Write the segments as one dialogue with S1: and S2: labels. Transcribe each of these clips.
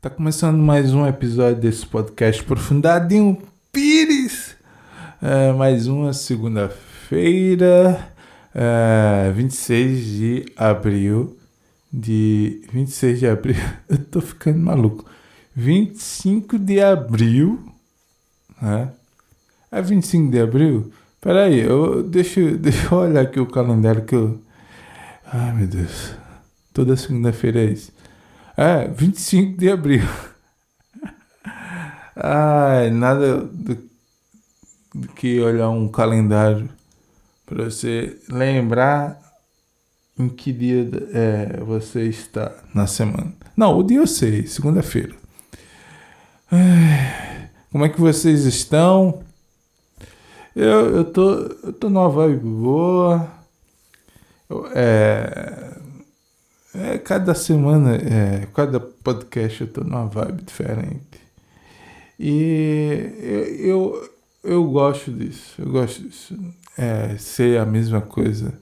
S1: Tá começando mais um episódio desse podcast Profundadinho Pires. Mais uma segunda-feira, 26 de abril. 26 de abril, eu tô ficando maluco. 25 de abril, né? É 25 de abril? Peraí, deixa eu olhar aqui o calendário que eu... Ai, meu Deus. Toda segunda-feira é isso. 25 de abril. Ai, nada do que olhar um calendário para você lembrar em que dia você está na semana. Não, o dia eu sei, segunda-feira. Como é que vocês estão? Eu tô numa vibe boa. Cada semana, cada podcast eu tô numa vibe diferente. E eu gosto disso. Eu gosto disso. Ser a mesma coisa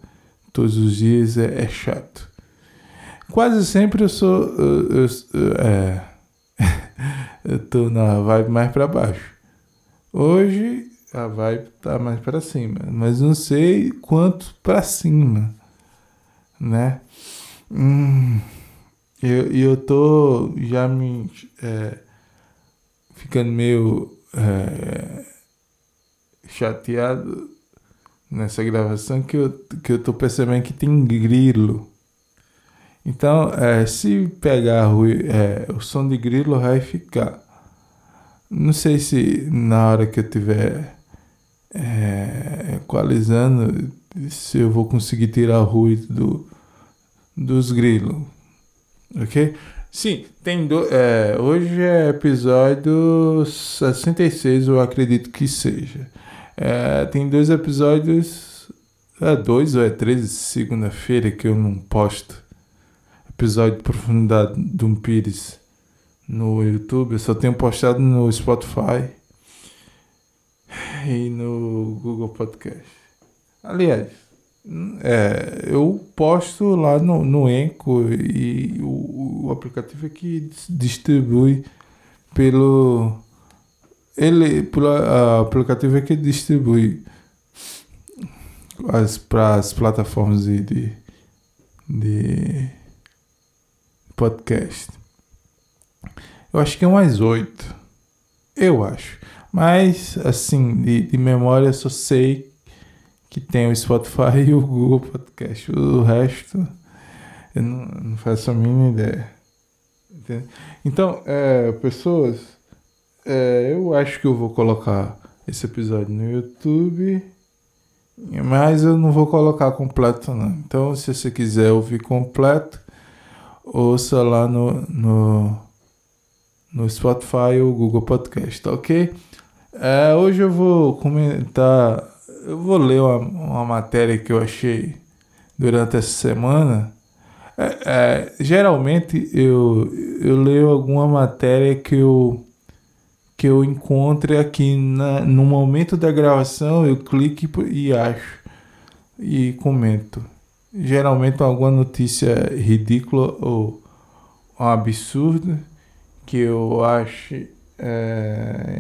S1: todos os dias é chato. Quase sempre eu sou... eu tô na vibe mais pra baixo. Hoje a vibe tá mais pra cima. Mas não sei quanto pra cima. Né? Eu tô já me ficando meio chateado nessa gravação que eu tô percebendo que tem grilo. Então, se pegar o som de grilo vai ficar. Não sei se na hora que eu tiver equalizando, se eu vou conseguir tirar o ruído dos grilos. Ok? Sim, tem hoje é episódio 66, eu acredito que seja. Tem 2 episódios, 2 ou 3 segunda-feira que eu não posto episódio de Profundidade de um Pires no YouTube. Eu só tenho postado no Spotify e no Google Podcast. Aliás, eu posto lá no Anchor e o aplicativo é que distribui pelo aplicativo é que distribui para as plataformas de podcast. Eu acho que é mais 8. Eu acho. Mas, assim, de memória eu só sei que tem o Spotify e o Google Podcast. O resto, eu não faço a mínima ideia. Entendeu? Então, pessoas, eu acho que eu vou colocar esse episódio no YouTube, mas eu não vou colocar completo, não. Então, se você quiser ouvir completo, ouça lá no Spotify ou Google Podcast, ok? Hoje eu vou comentar, eu vou ler uma matéria que eu achei durante essa semana. Geralmente eu leio alguma matéria que eu encontre aqui no momento da gravação, eu clico e acho e comento. Geralmente alguma notícia ridícula ou um absurdo que eu acho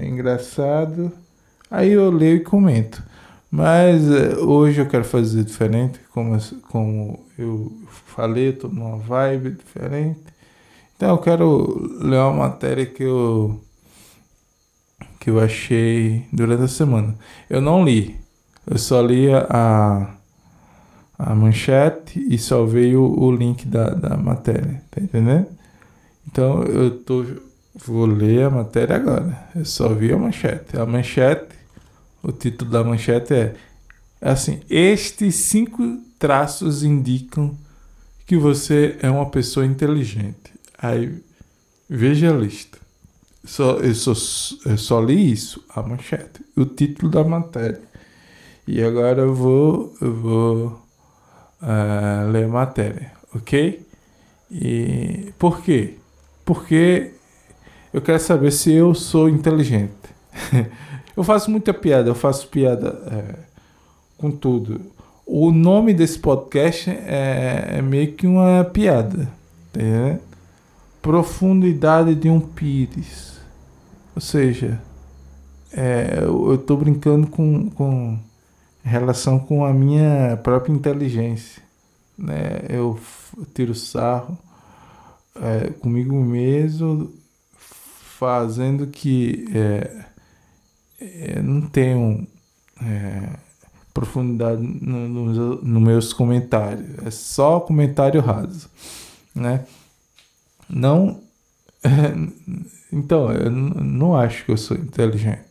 S1: engraçado, aí eu leio e comento. Mas hoje eu quero fazer diferente, como eu falei, eu tô numa vibe diferente. Então eu quero ler uma matéria que eu achei durante a semana. Eu não li, eu só li a manchete e só veio o link da matéria, tá entendendo? Então vou ler a matéria agora. Eu só vi a manchete. O título da manchete é assim: estes 5 traços indicam que você é uma pessoa inteligente. Aí veja a lista. Eu só li isso, a manchete, o título da matéria. E agora eu vou ler a matéria, ok? E por quê? Porque eu quero saber se eu sou inteligente. Eu faço muita piada, com tudo. O nome desse podcast é meio que uma piada, tá entendendo? profundidade de um pires. Ou seja, eu estou brincando com relação com a minha própria inteligência, né? Eu tiro sarro comigo mesmo, fazendo que não tenho profundidade nos meus comentários. É só comentário raso, né? Não. Então, eu não acho que eu sou inteligente.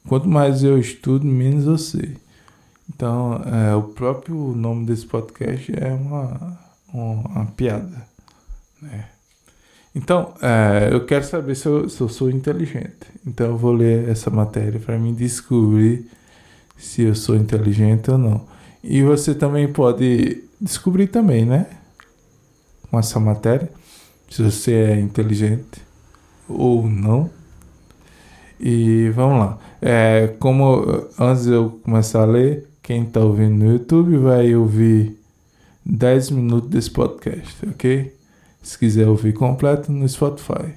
S1: Quanto mais eu estudo, menos eu sei. Então, o próprio nome desse podcast é uma piada, né? Então, eu quero saber se eu sou inteligente. Então, eu vou ler essa matéria para mim descobrir se eu sou inteligente ou não. E você também pode descobrir também, né? Com essa matéria, se você é inteligente ou não. E vamos lá. Como antes de eu começar a ler, quem está ouvindo no YouTube vai ouvir 10 minutos desse podcast, ok? Se quiser ouvir completo, no Spotify.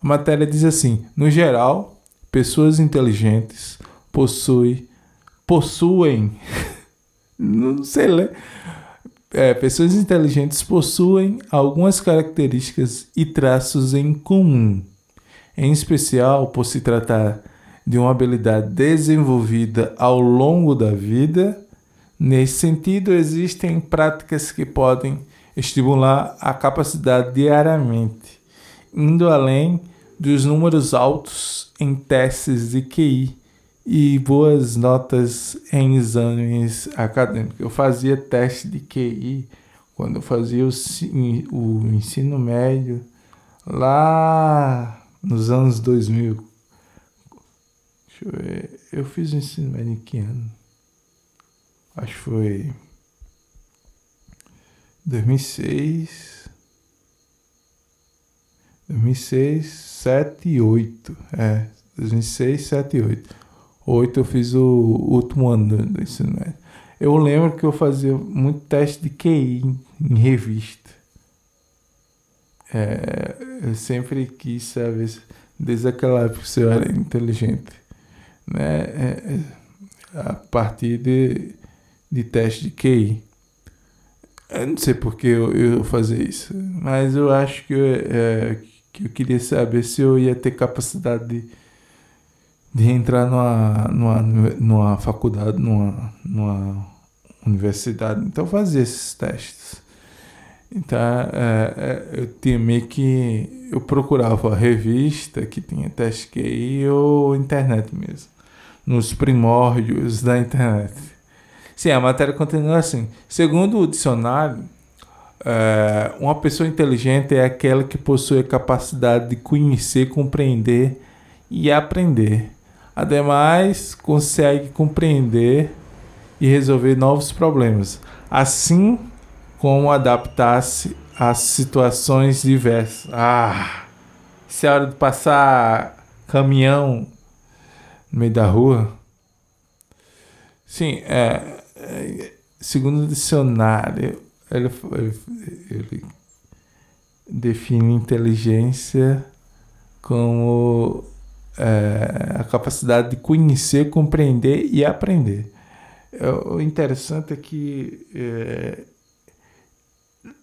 S1: A matéria diz assim: no geral, pessoas inteligentes possuem não sei ler. Pessoas inteligentes possuem algumas características e traços em comum. Em especial, por se tratar de uma habilidade desenvolvida ao longo da vida. Nesse sentido, existem práticas que podem estimular a capacidade diariamente, indo além dos números altos em testes de QI e boas notas em exames acadêmicos. Eu fazia teste de QI quando eu fazia o ensino médio, lá nos anos 2000. Deixa eu ver, eu fiz o ensino médio em que ano? Acho que foi 2006, 7 e 8. 2006, 7 e 8. 8 eu fiz o último ano do ensino médio. Eu lembro que eu fazia muito teste de QI em revista. Eu sempre quis saber, desde aquela época, se eu era inteligente, né? A partir de teste de QI. Eu não sei porque eu fazia isso, mas eu acho que eu queria saber se eu ia ter capacidade de entrar numa faculdade, numa universidade. Então eu fazia esses testes. Então eu tinha meio que... Eu procurava a revista que tinha teste QI ou internet mesmo. Nos primórdios da internet. Sim, a matéria continua assim. Segundo o dicionário, uma pessoa inteligente é aquela que possui a capacidade de conhecer, compreender e aprender. Ademais, consegue compreender e resolver novos problemas, assim como adaptar-se a situações diversas. Se é hora de passar caminhão no meio da rua. Sim, segundo o dicionário, ele define inteligência como a capacidade de conhecer, compreender e aprender. O interessante é que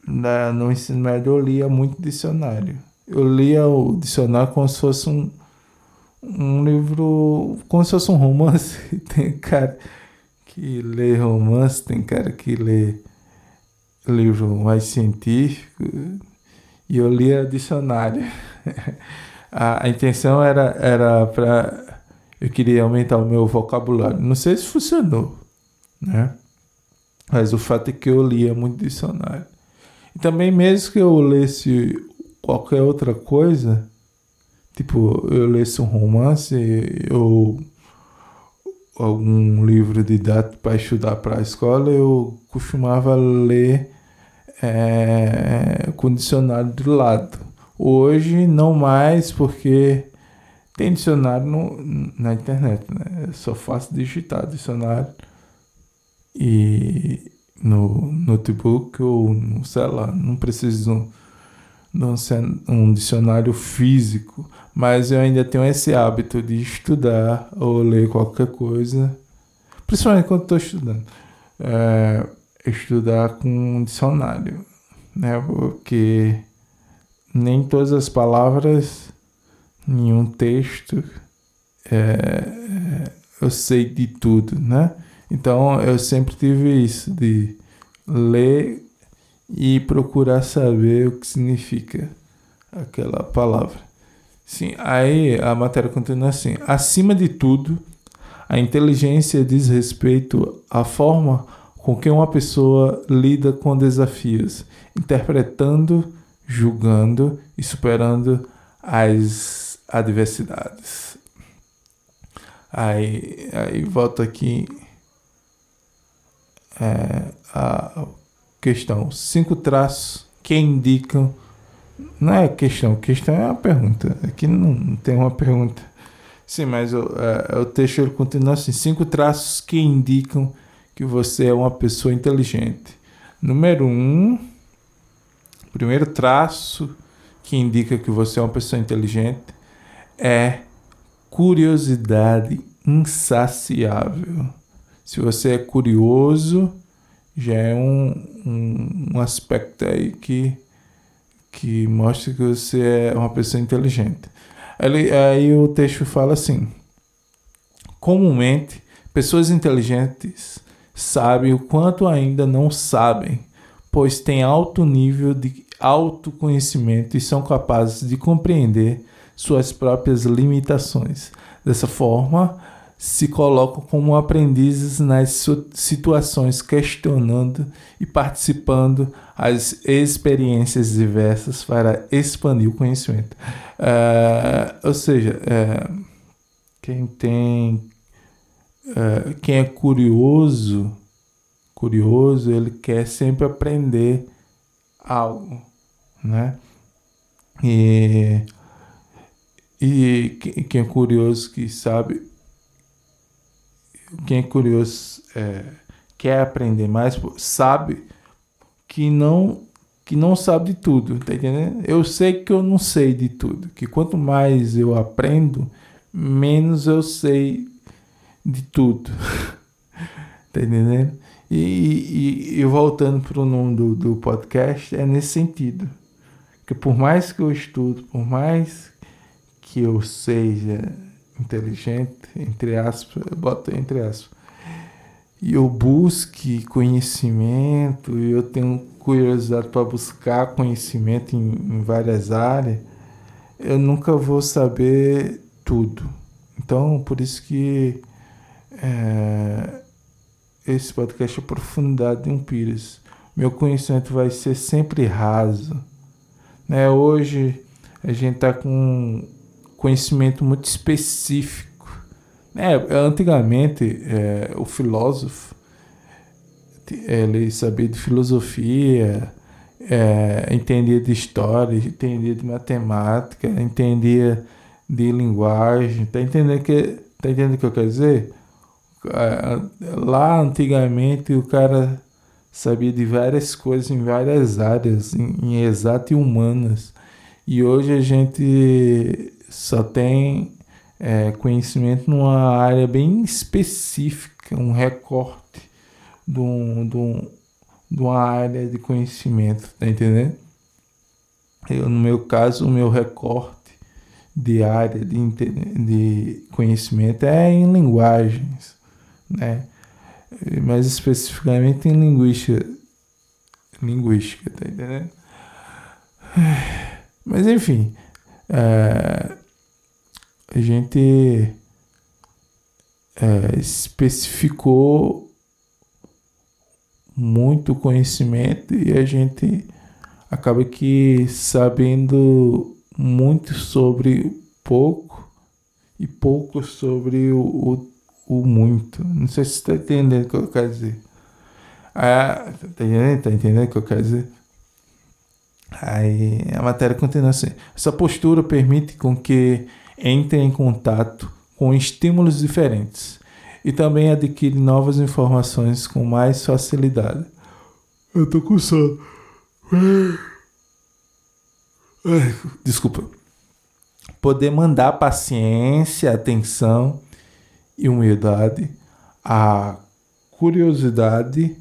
S1: no ensino médio eu lia muito dicionário. Eu lia o dicionário como se fosse um livro, como se fosse um romance. Tem cara que lê romance, tem cara que lê livro mais científico, e eu lia dicionário. A intenção era para... Eu queria aumentar o meu vocabulário. Não sei se funcionou, né? Mas o fato é que eu lia muito dicionário. E também, mesmo que eu lesse qualquer outra coisa, tipo, eu lesse um romance ou algum livro didático para estudar para a escola, eu costumava ler com dicionário do lado. Hoje não mais, porque tem dicionário na internet, né? Eu só faço digitar dicionário e no notebook ou no celular. Não preciso um dicionário físico, mas eu ainda tenho esse hábito de estudar ou ler qualquer coisa, principalmente quando estou estudando, estudar com um dicionário, né? Porque nem todas as palavras em um texto eu sei de tudo, né? Então eu sempre tive isso de ler e procurar saber o que significa aquela palavra. Sim, aí a matéria continua assim: acima de tudo, a inteligência diz respeito à forma com que uma pessoa lida com desafios, interpretando, julgando e superando as adversidades. Aí volta aqui a questão. 5 traços que indicam. Não é questão é uma pergunta. Aqui não tem uma pergunta. Sim, mas o texto ele continua assim: 5 traços que indicam que você é uma pessoa inteligente. Número 1, primeiro traço que indica que você é uma pessoa inteligente é curiosidade insaciável. Se você é curioso, já é um aspecto aí que mostra que você é uma pessoa inteligente. Aí o texto fala assim: comumente, pessoas inteligentes sabem o quanto ainda não sabem, pois têm alto nível de autoconhecimento e são capazes de compreender suas próprias limitações. Dessa forma, se colocam como aprendizes nas situações, questionando e participando as experiências diversas para expandir o conhecimento. Ou seja, quem é curioso, ele quer sempre aprender algo, né? E quem é curioso, que sabe, quem é curioso quer aprender mais, sabe que não sabe de tudo, tá entendendo? Eu sei que eu não sei de tudo, que quanto mais eu aprendo, menos eu sei de tudo. Tá entendendo? E voltando para o nome do podcast, é nesse sentido. Que por mais que eu estudo, por mais que eu seja inteligente, entre aspas, eu boto entre aspas, e eu busque conhecimento, e eu tenho curiosidade para buscar conhecimento em várias áreas, eu nunca vou saber tudo. Então, por isso que esse podcast é a profundidade de um pires. Meu conhecimento vai ser sempre raso, né? Hoje a gente está com conhecimento muito específico, né? Antigamente o filósofo ele sabia de filosofia, entendia de história, entendia de matemática, entendia de linguagem. Tá entendendo o que eu quero dizer? Lá antigamente o cara sabia de várias coisas em várias áreas, em exatas e humanas. E hoje a gente só tem conhecimento numa área bem específica, um recorte de uma área de conhecimento, tá entendendo? No meu caso, o meu recorte de área de conhecimento é em linguagens, né? Mais especificamente em linguística, tá entendendo? Mas enfim, a gente especificou muito conhecimento e a gente acaba que sabendo muito sobre pouco e pouco sobre o muito. Não sei se você está entendendo o que eu quero dizer. Tá entendendo o que eu quero dizer? Aí a matéria continua assim: essa postura permite com que entre em contato com estímulos diferentes e também adquire novas informações com mais facilidade. Eu tô com sono. Desculpa. Poder mandar paciência, atenção e humildade. A curiosidade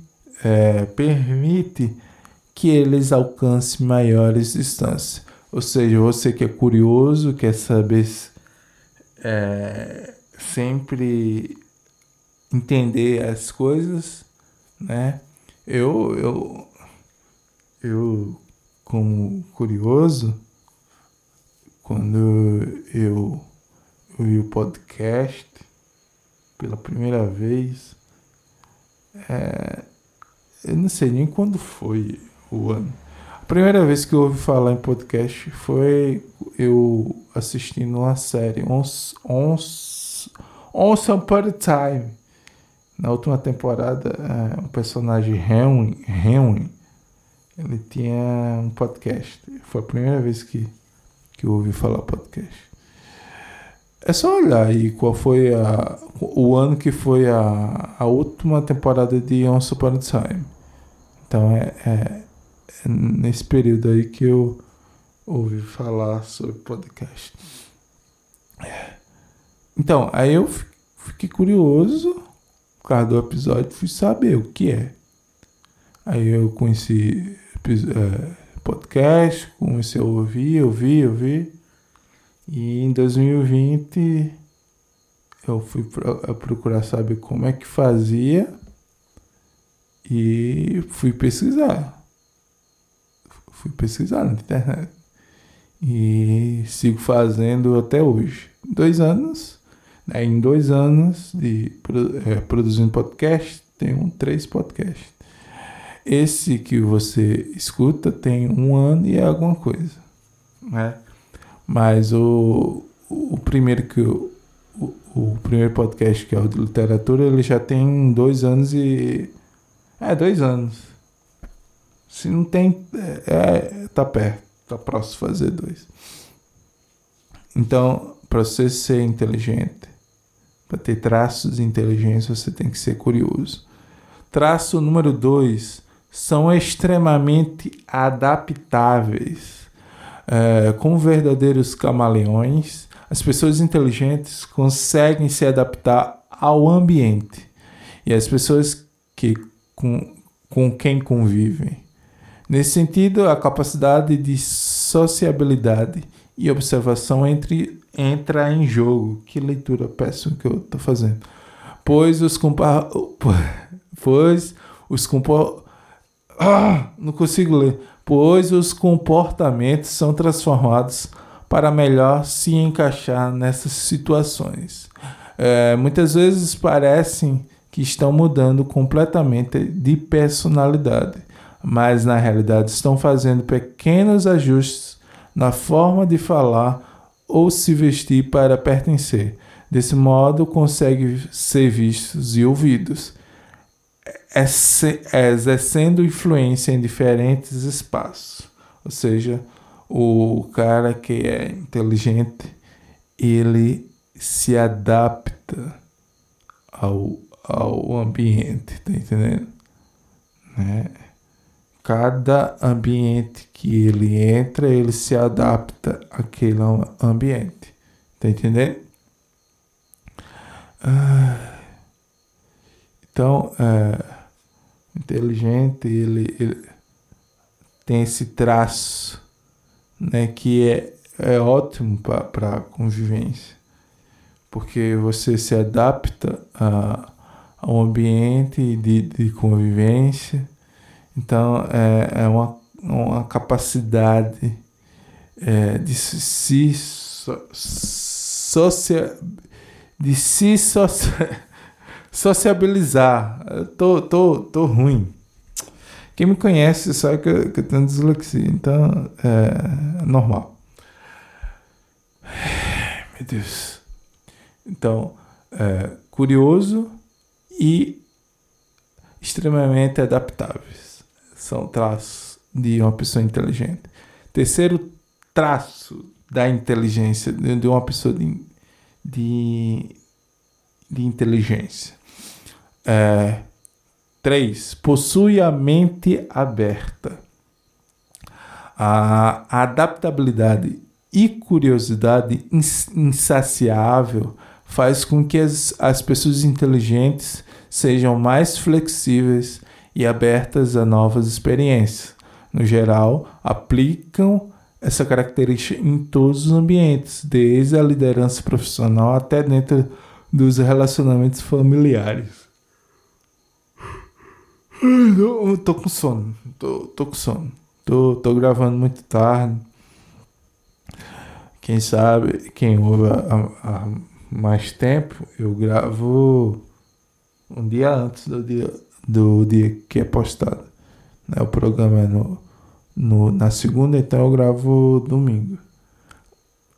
S1: permite que eles alcancem maiores distâncias. Ou seja, você que é curioso, quer saber sempre entender as coisas, né? Eu como curioso, quando eu vi o podcast pela primeira vez, eu não sei nem quando foi o ano. A primeira vez que eu ouvi falar em podcast foi eu assistindo uma série, Once Upon a Time. Na última temporada, o personagem Henry, ele tinha um podcast. Foi a primeira vez que eu ouvi falar podcast. É só olhar aí qual foi o ano que foi a última temporada de Once Upon a Time. Então é nesse período aí que eu ouvi falar sobre podcast. Então, aí eu fiquei curioso por causa do episódio, fui saber o que é. Aí eu conheci podcast, comecei a ouvir. E em 2020 eu fui procurar saber como é que fazia e fui pesquisar. Fui pesquisar na internet. E sigo fazendo até hoje. 2 anos. Em 2 anos de produzindo podcast, tenho 3 podcasts. Esse que você escuta tem 1 ano e é alguma coisa, né? Mas o primeiro o primeiro podcast, que é o de literatura, ele já tem 2 anos e... 2 anos. Se não tem... tá perto. Tá próximo de fazer 2. Então, para você ser inteligente, para ter traços de inteligência, você tem que ser curioso. Traço número 2. São extremamente adaptáveis. Como verdadeiros camaleões, as pessoas inteligentes conseguem se adaptar ao ambiente e às pessoas com quem convivem. Nesse sentido, a capacidade de sociabilidade e observação entra em jogo. Que leitura péssima que eu estou fazendo. Não consigo ler. Pois os comportamentos são transformados para melhor se encaixar nessas situações. Muitas vezes parecem que estão mudando completamente de personalidade, mas na realidade estão fazendo pequenos ajustes na forma de falar ou se vestir para pertencer. Desse modo, conseguem ser vistos e ouvidos, exercendo influência em diferentes espaços. Ou seja, o cara que é inteligente, ele se adapta ao ambiente, tá entendendo? Né? Cada ambiente que ele entra, ele se adapta àquele ambiente, tá entendendo? Então, inteligente, ele tem esse traço, né, que é ótimo para a convivência, porque você se adapta a um ambiente de convivência. Então, é uma capacidade de se sociabilizar. Eu tô ruim. Quem me conhece sabe que eu tenho dislexia, então é normal. Meu Deus. Então, curioso e extremamente adaptáveis. São traços de uma pessoa inteligente. Terceiro traço da inteligência, de uma pessoa de inteligência. 3. Possui a mente aberta. A adaptabilidade e curiosidade insaciável faz com que as pessoas inteligentes sejam mais flexíveis e abertas a novas experiências. No geral, aplicam essa característica em todos os ambientes, desde a liderança profissional até dentro dos relacionamentos familiares. Eu tô com sono. Tô com sono. Tô gravando muito tarde. Quem sabe, quem ouve há mais tempo, eu gravo um dia antes do dia que é postado. Né? O programa é na segunda, então eu gravo domingo.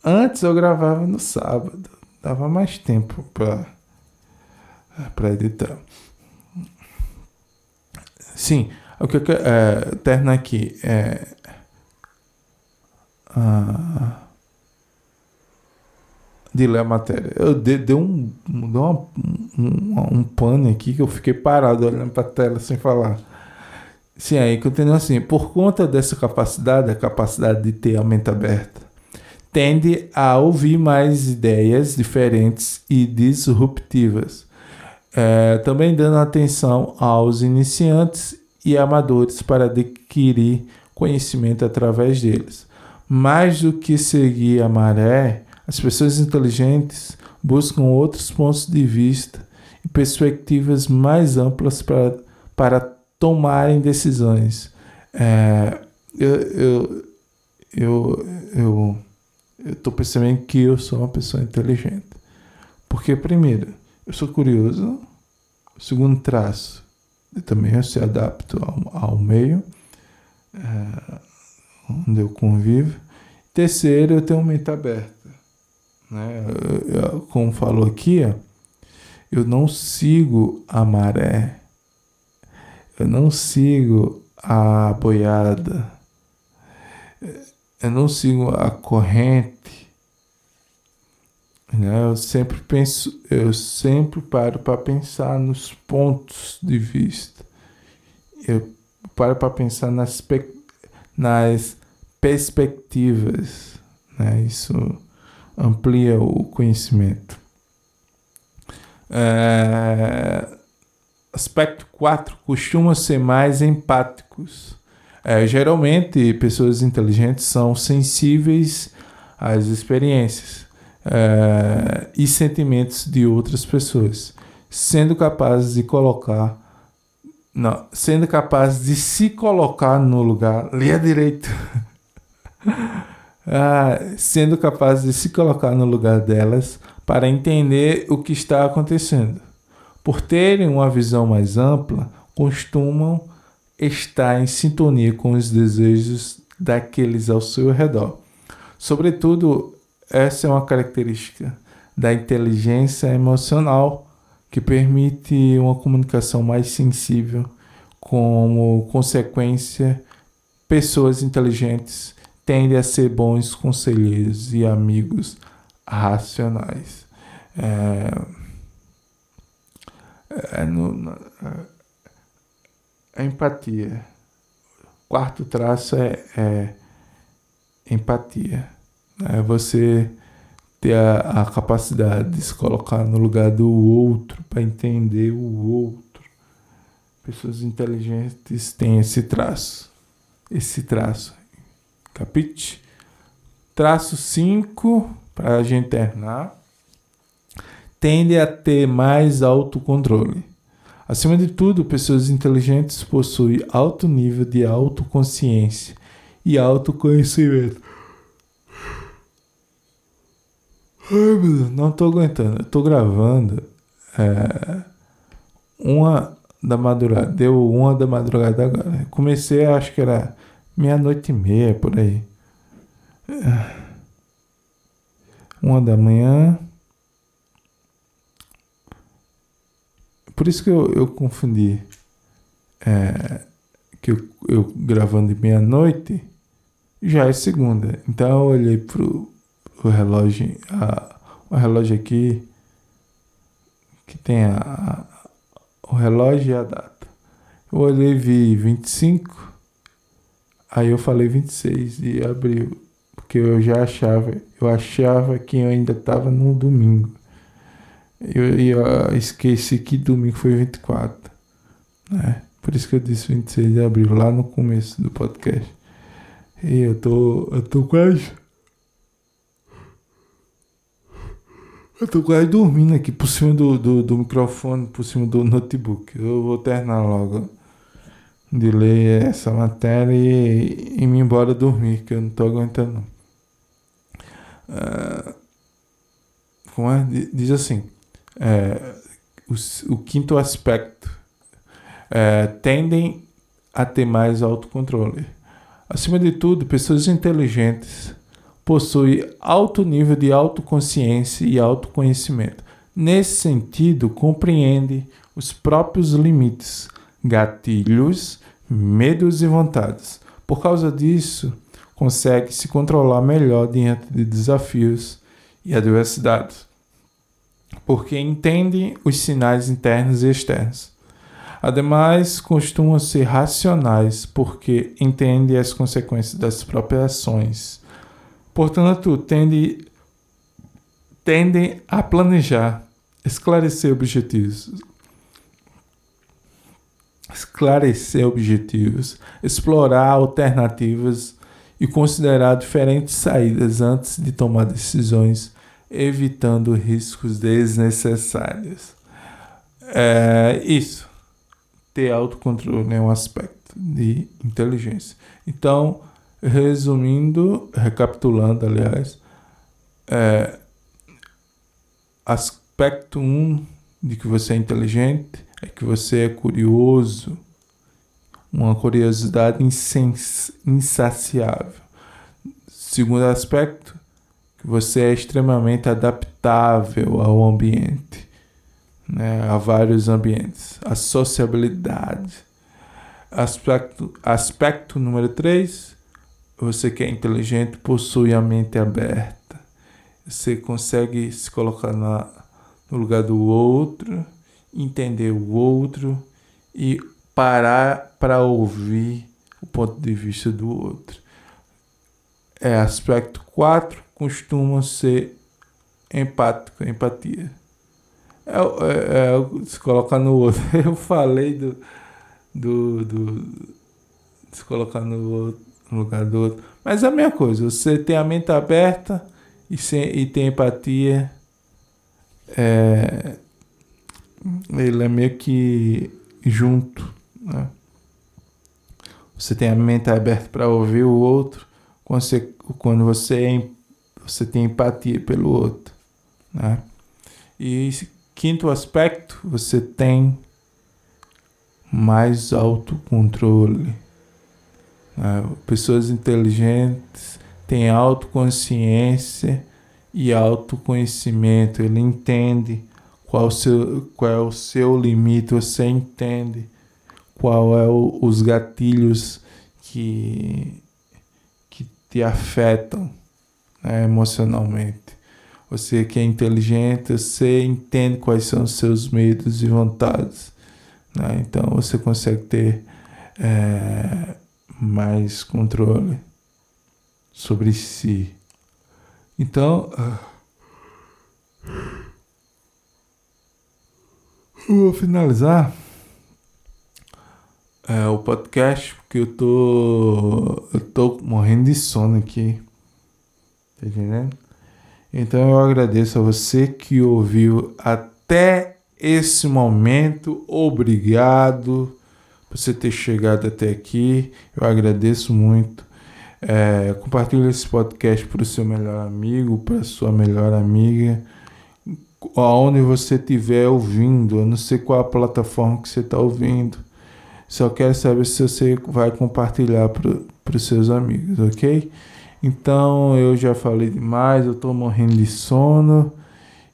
S1: Antes eu gravava no sábado. Dava mais tempo pra editar. Sim, o que eu quero terminar aqui de ler a matéria. Eu deu um pane aqui que eu fiquei parado olhando para a tela sem falar. Sim, aí continua assim. Por conta dessa capacidade, a capacidade de ter a mente aberta, tende a ouvir mais ideias diferentes e disruptivas. Também dando atenção aos iniciantes e amadores para adquirir conhecimento através deles. Mais do que seguir a maré, as pessoas inteligentes buscam outros pontos de vista e perspectivas mais amplas para tomarem decisões. Eu estou percebendo que eu sou uma pessoa inteligente. Porque, primeiro, eu sou curioso. Segundo traço, eu se adapto ao meio onde eu convivo. Terceiro, eu tenho uma mente aberta. Né? Como falou aqui, eu não sigo a maré. Eu não sigo a boiada. Eu não sigo a corrente. Eu sempre paro para pensar nos pontos de vista. Eu paro para pensar nas perspectivas. Né? Isso amplia o conhecimento. Aspecto 4. Costumam ser mais empáticos. Geralmente, pessoas inteligentes são sensíveis às experiências e sentimentos de outras pessoas, sendo capazes de se colocar no lugar, leia direito, sendo capazes de se colocar no lugar delas para entender o que está acontecendo. Por terem uma visão mais ampla, costumam estar em sintonia com os desejos daqueles ao seu redor. Sobretudo, essa é uma característica da inteligência emocional que permite uma comunicação mais sensível. Como consequência, pessoas inteligentes tendem a ser bons conselheiros e amigos racionais. A empatia. O quarto traço é empatia. É você ter a capacidade de se colocar no lugar do outro para entender o outro. Pessoas inteligentes têm esse traço. Capite? Traço 5, para a gente terminar, tende a ter mais autocontrole. Acima de tudo, pessoas inteligentes possuem alto nível de autoconsciência e autoconhecimento. Ai, meu Deus, não tô aguentando. Eu tô gravando 1h deu 1h agora. Comecei, acho que era 00:30, por aí. 1h. Por isso que eu confundi. Que eu gravando de meia-noite já é segunda. Então eu olhei pro relógio. O relógio aqui que tem o relógio e a data. Eu olhei e vi 25. Aí eu falei 26 de abril, porque eu achava que eu ainda estava no domingo. Eu esqueci que domingo foi 24, né? Por isso que eu disse 26 de abril, lá no começo do podcast. E eu tô quase. Eu tô quase dormindo aqui por cima do microfone, por cima do notebook. Eu vou terminar logo de ler essa matéria e me embora dormir, que eu não tô aguentando não. Como é? Diz assim, é, o quinto aspecto, tendem a ter mais autocontrole. Acima de tudo, pessoas inteligentes possuem alto nível de autoconsciência e autoconhecimento. Nesse sentido, compreende os próprios limites, gatilhos, medos e vontades. Por causa disso, consegue se controlar melhor diante de desafios e adversidades, porque entende os sinais internos e externos. Ademais, costumam ser racionais, porque entende as consequências das próprias ações. Portanto, tendem a planejar, esclarecer objetivos, explorar alternativas e considerar diferentes saídas antes de tomar decisões, evitando riscos desnecessários. Isso. Ter autocontrole é um aspecto de inteligência. Então, recapitulando, aliás, aspecto 1 de que você é inteligente é que você é curioso, uma curiosidade insaciável. Segundo aspecto, que você é extremamente adaptável ao ambiente, né, a vários ambientes. A sociabilidade. Aspecto número 3, você que é inteligente possui a mente aberta. Você consegue se colocar no lugar do outro, entender o outro e parar para ouvir o ponto de vista do outro. Aspecto 4, costuma ser empático, empatia. Se colocar no outro. Eu falei se colocar no lugar do outro. Mas é a mesma coisa. Você tem a mente aberta e tem empatia. Ele é meio que junto, né? Você tem a mente aberta para ouvir o outro quando você tem empatia pelo outro, né? E quinto aspecto, você tem mais autocontrole. Pessoas inteligentes têm autoconsciência e autoconhecimento. Ele entende qual é o seu limite, você entende qual é os gatilhos que te afetam, né, emocionalmente. Você que é inteligente, você entende quais são os seus medos e vontades, né? Então você consegue ter mais controle sobre si. Então, eu vou finalizar o podcast porque eu tô morrendo de sono aqui, tá entendendo? Então eu agradeço a você que ouviu até esse momento. Obrigado por você ter chegado até aqui. Eu agradeço muito. Compartilhe esse podcast para o seu melhor amigo, para a sua melhor amiga, aonde você estiver ouvindo. Eu não sei qual a plataforma que você está ouvindo. Só quero saber se você vai compartilhar para os seus amigos, ok? Então, eu já falei demais, eu tô morrendo de sono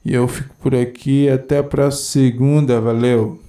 S1: e eu fico por aqui. Até para segunda, valeu!